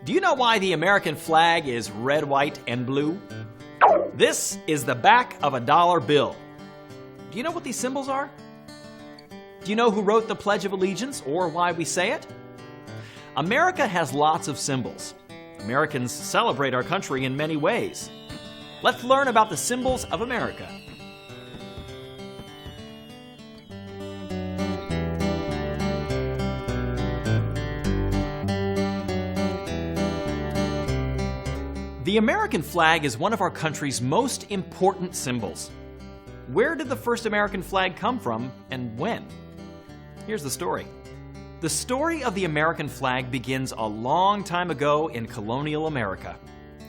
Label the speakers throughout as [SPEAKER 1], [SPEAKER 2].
[SPEAKER 1] Do you know why the American flag is red, white, and blue? This is the back of a dollar bill. Do you know what these symbols are? Do you know who wrote the Pledge of Allegiance or why we say it? America has lots of symbols. Americans celebrate our country in many ways. Let's learn about the symbols of America. The American flag is one of our country's most important symbols. Where did the first American flag come from and when? Here's the story. The story of the American flag begins a long time ago in colonial America.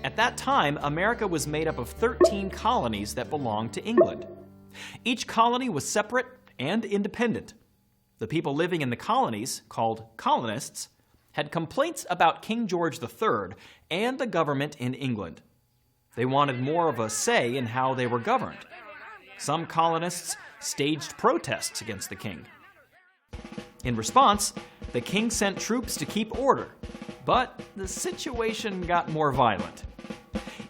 [SPEAKER 1] At that time, America was made up of 13 colonies that belonged to England. Each colony was separate and independent. The people living in the colonies, called colonists, had complaints about King George III and the government in England. They wanted more of a say in how they were governed. Some colonists staged protests against the king. In response, the king sent troops to keep order, but the situation got more violent.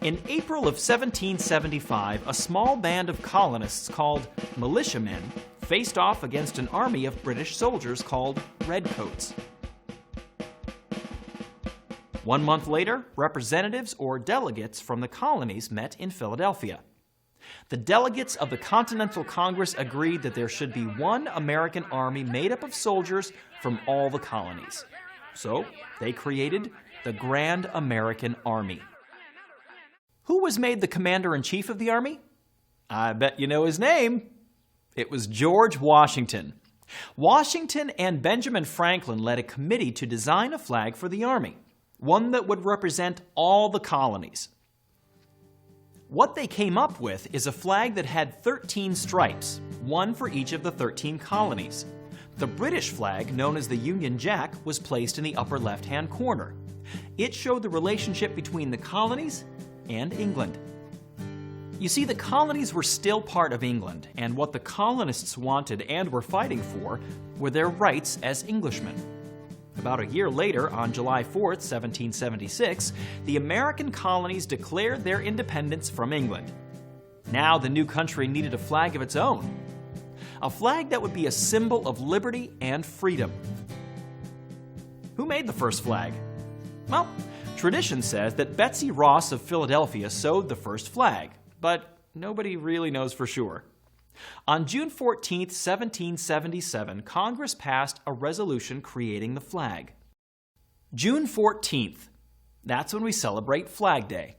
[SPEAKER 1] In April of 1775, a small band of colonists called militiamen faced off against an army of British soldiers called Redcoats. 1 month later, representatives or delegates from the colonies met in Philadelphia. The delegates of the Continental Congress agreed that there should be one American army made up of soldiers from all the colonies. So they created the Grand American Army. Who was made the commander-in-chief of the army? I bet you know his name. It was George Washington. Washington and Benjamin Franklin led a committee to design a flag for the army, one that would represent all the colonies. What they came up with is a flag that had 13 stripes, one for each of the 13 colonies. The British flag, known as the Union Jack, was placed in the upper left-hand corner. It showed the relationship between the colonies and England. You see, the colonies were still part of England, and what the colonists wanted and were fighting for were their rights as Englishmen. About a year later, on July 4th, 1776, the American colonies declared their independence from England. Now the new country needed a flag of its own, a flag that would be a symbol of liberty and freedom. Who made the first flag? Well, tradition says that Betsy Ross of Philadelphia sewed the first flag, but nobody really knows for sure. On June 14, 1777, Congress passed a resolution creating the flag. June 14th, that's when we celebrate Flag Day.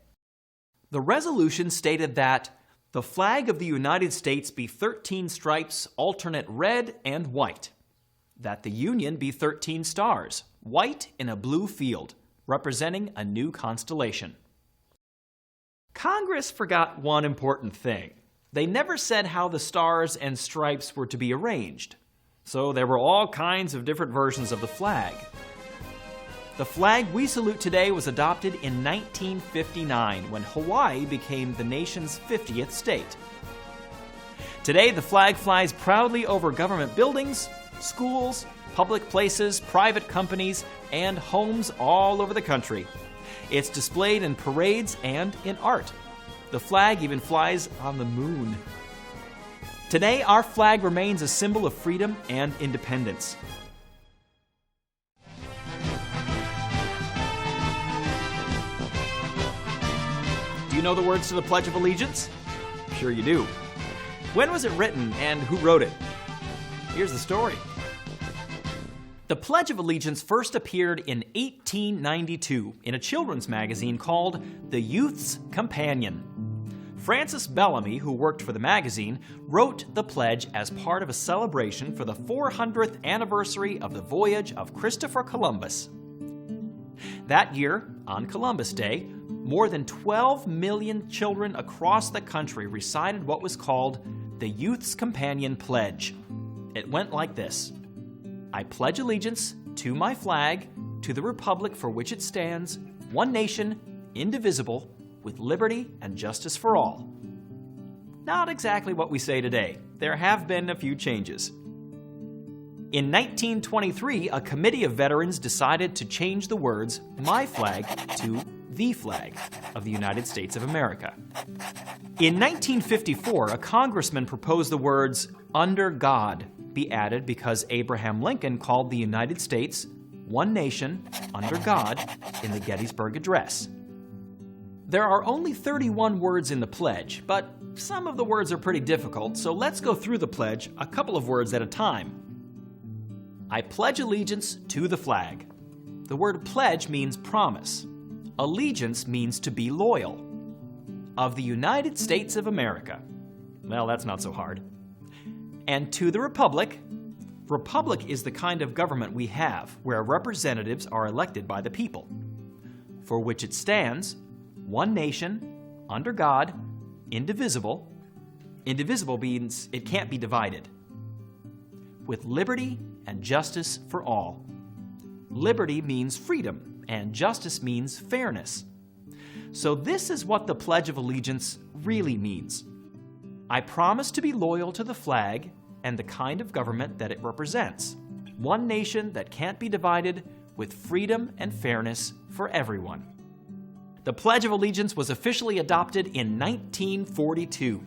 [SPEAKER 1] The resolution stated that the flag of the United States be 13 stripes, alternate red and white. That the Union be 13 stars, white in a blue field, representing a new constellation. Congress forgot one important thing. They never said how the stars and stripes were to be arranged, so there were all kinds of different versions of the flag. The flag we salute today was adopted in 1959 when Hawaii became the nation's 50th state. Today, the flag flies proudly over government buildings, schools, public places, private companies, and homes all over the country. It's displayed in parades and in art. The flag even flies on the moon. Today, our flag remains a symbol of freedom and independence. Do you know the words to the Pledge of Allegiance? I'm sure you do. When was it written and who wrote it? Here's the story. The Pledge of Allegiance first appeared in 1892 in a children's magazine called The Youth's Companion. Francis Bellamy, who worked for the magazine, wrote the pledge as part of a celebration for the 400th anniversary of the voyage of Christopher Columbus. That year, on Columbus Day, more than 12 million children across the country recited what was called the Youth's Companion Pledge. It went like this: I pledge allegiance to my flag, to the republic for which it stands, one nation, indivisible, with liberty and justice for all. Not exactly what we say today. There have been a few changes. In 1923, a committee of veterans decided to change the words "my flag" to "the flag" of the United States of America. In 1954, a congressman proposed the words "under God" be added because Abraham Lincoln called the United States one nation, under God, in the Gettysburg Address. There are only 31 words in the pledge, but some of the words are pretty difficult, so let's go through the pledge a couple of words at a time. I pledge allegiance to the flag. The word pledge means promise. Allegiance means to be loyal. Of the United States of America. Well, that's not so hard. And to the republic. Republic is the kind of government we have, where representatives are elected by the people. For which it stands, one nation, under God, indivisible. Indivisible means it can't be divided. With liberty and justice for all. Liberty means freedom, and justice means fairness. So this is what the Pledge of Allegiance really means. I promise to be loyal to the flag and the kind of government that it represents. One nation that can't be divided, with freedom and fairness for everyone. The Pledge of Allegiance was officially adopted in 1942.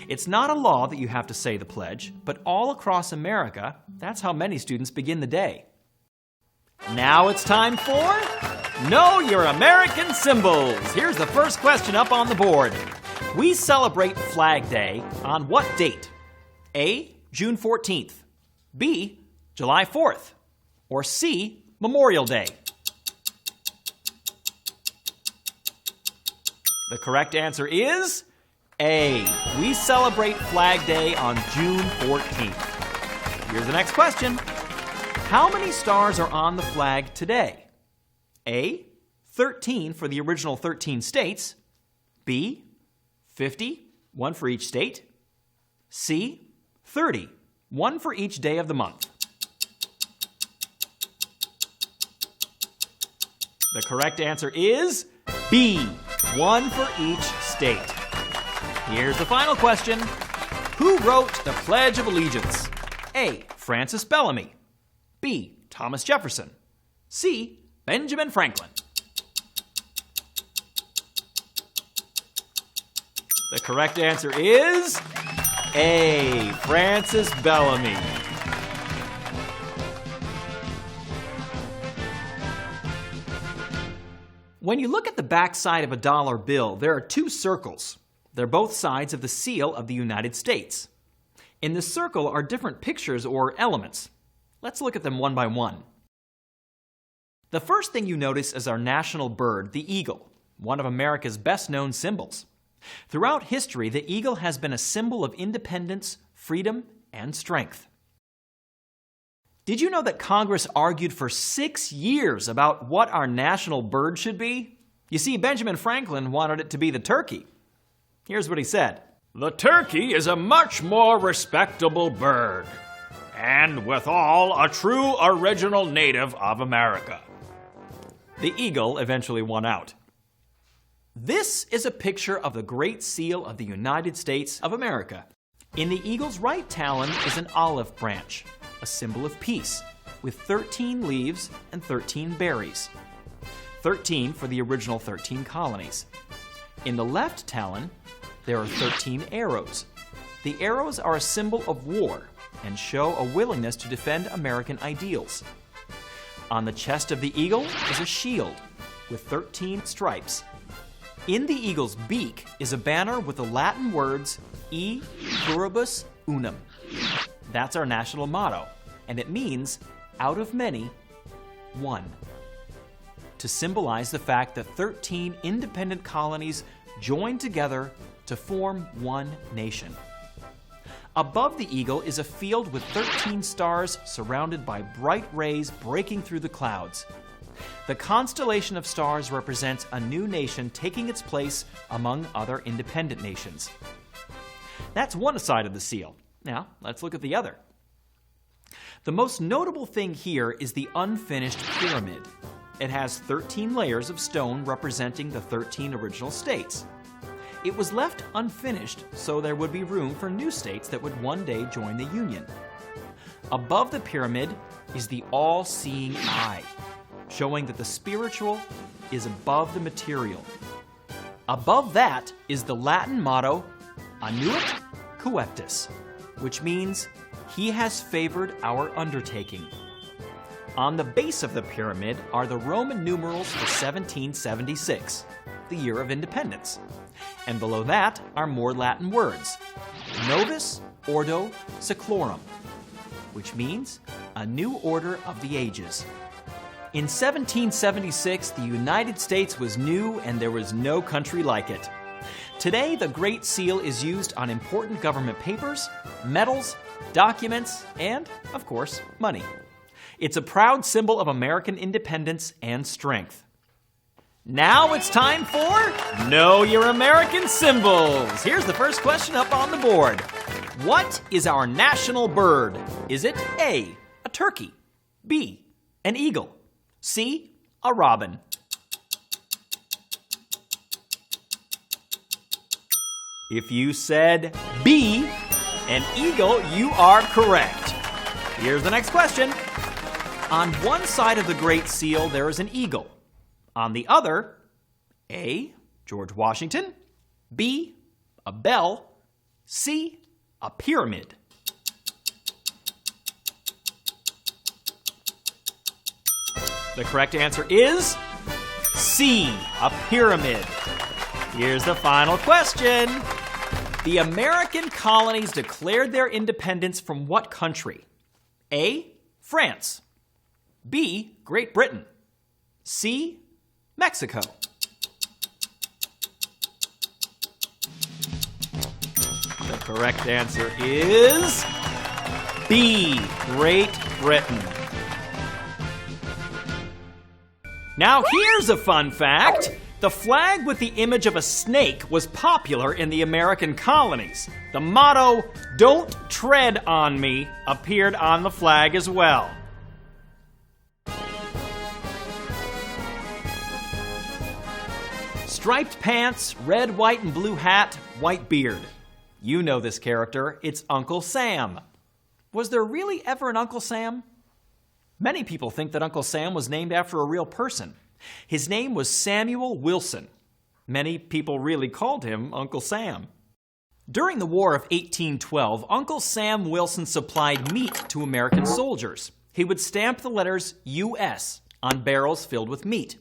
[SPEAKER 1] It's not a law that you have to say the pledge, but all across America, that's how many students begin the day. Now it's time for Know Your American Symbols. Here's the first question up on the board. We celebrate Flag Day on what date? A, June 14th, B, July 4th, or C, Memorial Day? The correct answer is A. We celebrate Flag Day on June 14th. Here's the next question. How many stars are on the flag today? A, 13 for the original 13 states. B, 50, one for each state. C, 30, one for each day of the month. The correct answer is B, one for each state. Here's the final question. Who wrote the Pledge of Allegiance? A, Francis Bellamy. B, Thomas Jefferson. C, Benjamin Franklin. The correct answer is A, Francis Bellamy. When you look at the back side of a dollar bill, there are two circles. They're both sides of the seal of the United States. In the circle are different pictures or elements. Let's look at them one by one. The first thing you notice is our national bird, the eagle, one of America's best-known symbols. Throughout history, the eagle has been a symbol of independence, freedom, and strength. Did you know that Congress argued for 6 years about what our national bird should be? You see, Benjamin Franklin wanted it to be the turkey. Here's what he said. The turkey is a much more respectable bird, and withal a true original native of America. The eagle eventually won out. This is a picture of the Great Seal of the United States of America. In the eagle's right talon is an olive branch, a symbol of peace, with 13 leaves and 13 berries. 13 for the original 13 colonies. In the left talon, there are 13 arrows. The arrows are a symbol of war and show a willingness to defend American ideals. On the chest of the eagle is a shield with 13 stripes. In the eagle's beak is a banner with the Latin words E pluribus unum. That's our national motto, and it means out of many, one. To symbolize the fact that 13 independent colonies joined together to form one nation. Above the eagle is a field with 13 stars surrounded by bright rays breaking through the clouds. The constellation of stars represents a new nation taking its place among other independent nations. That's one side of the seal. Now, let's look at the other. The most notable thing here is the unfinished pyramid. It has 13 layers of stone representing the 13 original states. It was left unfinished so there would be room for new states that would one day join the Union. Above the pyramid is the all-seeing eye, showing that the spiritual is above the material. Above that is the Latin motto, Annuit Coeptis, which means, he has favored our undertaking. On the base of the pyramid are the Roman numerals for 1776, the year of independence. And below that are more Latin words, Novus Ordo Seclorum, which means a new order of the ages. In 1776, the United States was new and there was no country like it. Today, the Great Seal is used on important government papers, medals, documents, and, of course, money. It's a proud symbol of American independence and strength. Now it's time for Know Your American Symbols. Here's the first question up on the board. What is our national bird? Is it A, a turkey, B, an eagle, C, a robin? If you said B, an eagle, you are correct. Here's the next question. On one side of the Great Seal, there is an eagle. On the other, A, George Washington, B, a bell, C, a pyramid. The correct answer is C, a pyramid. Here's the final question. The American colonies declared their independence from what country? A, France, B, Great Britain, C, Mexico. The correct answer is B, Great Britain. Now here's a fun fact. The flag with the image of a snake was popular in the American colonies. The motto, "Don't tread on me," appeared on the flag as well. Striped pants, red, white, and blue hat, white beard. You know this character, it's Uncle Sam. Was there really ever an Uncle Sam? Many people think that Uncle Sam was named after a real person. His name was Samuel Wilson. Many people really called him Uncle Sam. During the War of 1812, Uncle Sam Wilson supplied meat to American soldiers. He would stamp the letters U.S. on barrels filled with meat.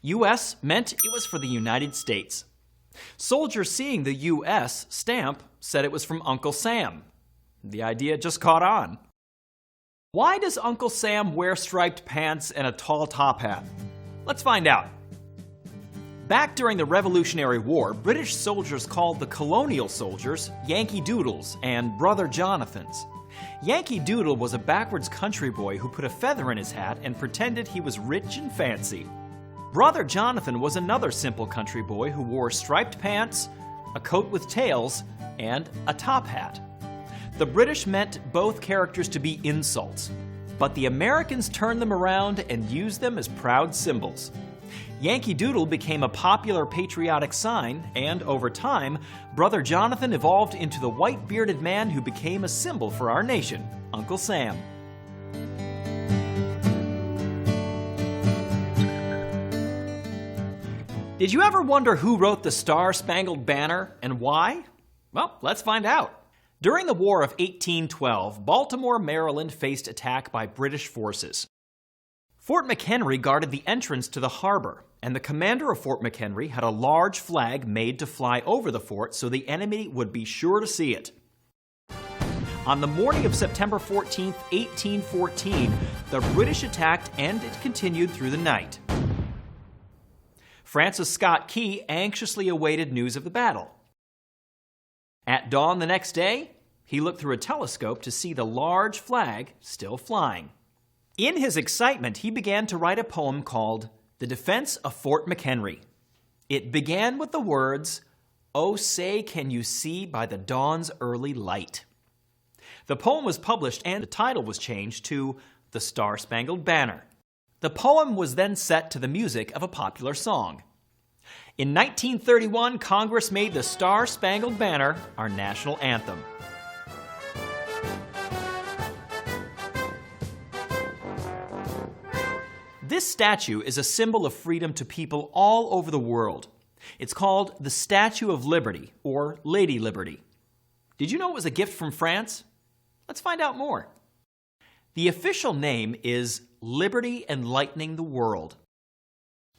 [SPEAKER 1] U.S. meant it was for the United States. Soldiers seeing the U.S. stamp said it was from Uncle Sam. The idea just caught on. Why does Uncle Sam wear striped pants and a tall top hat? Let's find out. Back during the Revolutionary War, British soldiers called the colonial soldiers Yankee Doodles and Brother Jonathans. Yankee Doodle was a backwards country boy who put a feather in his hat and pretended he was rich and fancy. Brother Jonathan was another simple country boy who wore striped pants, a coat with tails, and a top hat. The British meant both characters to be insults, but the Americans turned them around and used them as proud symbols. Yankee Doodle became a popular patriotic sign, and over time, Brother Jonathan evolved into the white-bearded man who became a symbol for our nation, Uncle Sam. Did you ever wonder who wrote the Star-Spangled Banner and why? Well, let's find out. During the War of 1812, Baltimore, Maryland faced attack by British forces. Fort McHenry guarded the entrance to the harbor, and the commander of Fort McHenry had a large flag made to fly over the fort so the enemy would be sure to see it. On the morning of September 14, 1814, the British attacked and it continued through the night. Francis Scott Key anxiously awaited news of the battle. At dawn the next day, he looked through a telescope to see the large flag still flying. In his excitement, he began to write a poem called The Defense of Fort McHenry. It began with the words, "Oh, say, can you see by the dawn's early light?" The poem was published and the title was changed to The Star-Spangled Banner. The poem was then set to the music of a popular song. In 1931, Congress made the Star-Spangled Banner our national anthem. This statue is a symbol of freedom to people all over the world. It's called the Statue of Liberty, or Lady Liberty. Did you know it was a gift from France? Let's find out more. The official name is Liberty Enlightening the World.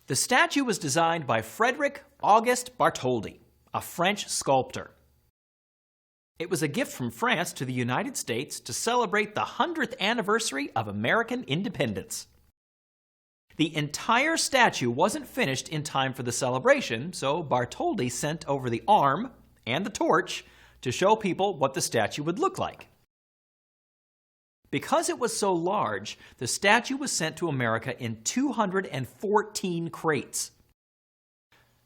[SPEAKER 1] The statue was designed by Frederick Auguste Bartholdi, a French sculptor. It was a gift from France to the United States to celebrate the 100th anniversary of American independence. The entire statue wasn't finished in time for the celebration, so Bartholdi sent over the arm and the torch to show people what the statue would look like. Because it was so large, the statue was sent to America in 214 crates.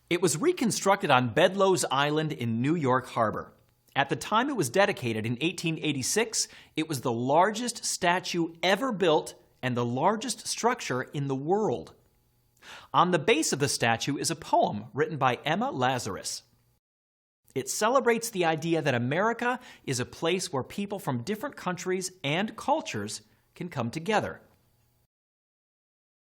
[SPEAKER 1] It was reconstructed on Bedloes Island in New York Harbor. At the time it was dedicated in 1886, it was the largest statue ever built and the largest structure in the world. On the base of the statue is a poem written by Emma Lazarus. It celebrates the idea that America is a place where people from different countries and cultures can come together.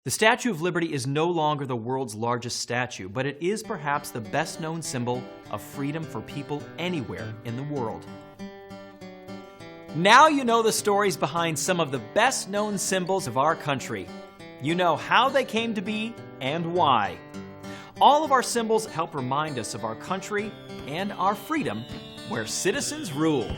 [SPEAKER 1] The Statue of Liberty is no longer the world's largest statue, but it is perhaps the best-known symbol of freedom for people anywhere in the world. Now you know the stories behind some of the best-known symbols of our country. You know how they came to be and why. All of our symbols help remind us of our country and our freedom, where citizens rule.